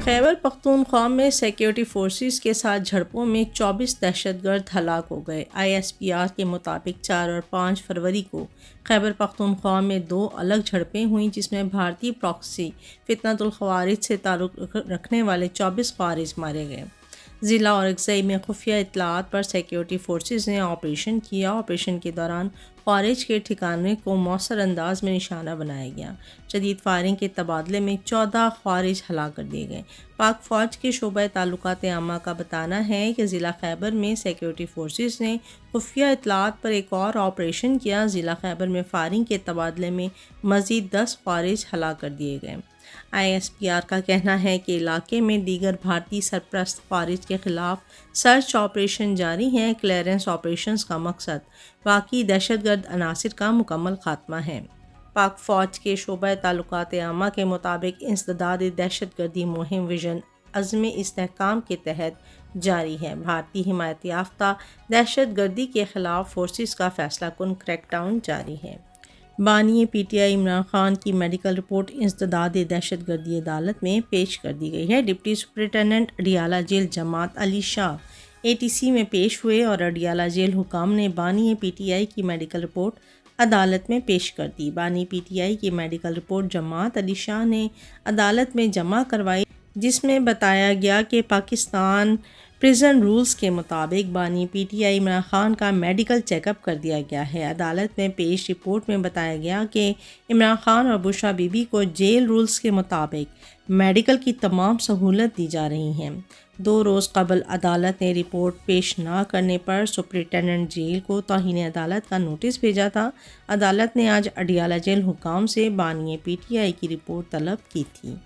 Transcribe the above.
खैबर पख्तूनख्वा में security forces के साथ झड़पों में 24 दहशतगर्द हलाक हो गए। ISPR के मुताबिक 4 और 5 फरवरी को खैबर पख्तूनख्वा में 2 अलग झड़पें हुईं, जिसमें भारतीय प्रॉक्सी फितनतुल ख़वारिज से ताल्लुक़ रखने वाले 24 ख़वारिज मारे गए। ज़िला और अगज़ई में खुफिया इत्तलात पर सिक्योरिटी फोर्सेस ने ऑपरेशन किया। ऑपरेशन के दौरान ख़वारिज के ठिकाने को मौसर अंदाज में निशाना बनाया गया। शदीद फायरिंग के तबादले में 14 ख़वारिज हलाक कर दिए गए। पाक फ़ौज के शोबा ताल्लुकात आमा का बताना है कि ज़िला खैबर में सिक्योरिटी फोर्सेस ने खुफिया इत्तलात पर एक और ऑपरेशन किया। ज़िला खैबर में फायरिंग के तबादले में मज़ीद 10 ख़वारिज हलाक कर दिए गए। ISPR का कहना है कि इलाके में दीगर भारतीय सरप्रस्त ख़वारिज के ख़िलाफ़ सर्च ऑपरेशन जारी हैं। क्लियरेंस ऑपरेशंस का मकसद बाकी दहशतगर्द अनासिर का मुकम्मल खात्मा है। पाक फ़ौज के शोबा ताल्लुकात आमा के मुताबिक इंसदाद दहशतगर्दी मुहिम विजन अज़्म इस्तेहकाम के तहत जारी है। भारतीय हिमायत याफ्ता दहशतगर्दी के ख़िलाफ़ फोर्सेस का फ़ैसला कुन क्रैकडाउन जारी है। बानी PTI इमरान खान की मेडिकल रिपोर्ट इंसदाद दहशतगर्दी अदालत में पेश कर दी गई है। डिप्टी सुपरिटेंडेंट अडियाला जेल जमात अली शाह ATC में पेश हुए और अडियाला जेल हुकाम ने बानी PTI की मेडिकल रिपोर्ट अदालत में पेश कर दी। बानी PTI की मेडिकल रिपोर्ट जमात अली शाह ने अदालत में जमा करवाई, जिसमें बताया गया कि पाकिस्तान प्रिजन रूल्स के मुताबिक बानी PTI इमरान खान का मेडिकल चेकअप कर दिया गया है। अदालत में पेश रिपोर्ट में बताया गया कि इमरान खान और बुशरा बीबी को जेल रूल्स के मुताबिक मेडिकल की तमाम सहूलत दी जा रही हैं। 2 रोज़ कबल अदालत ने रिपोर्ट पेश ना करने पर सुपरिटेंडेंट जेल को तौहीन अदालत का नोटिस भेजा था। अदालत ने आज अडियाला जेल हुकाम से बानी PTI की रिपोर्ट तलब की थी।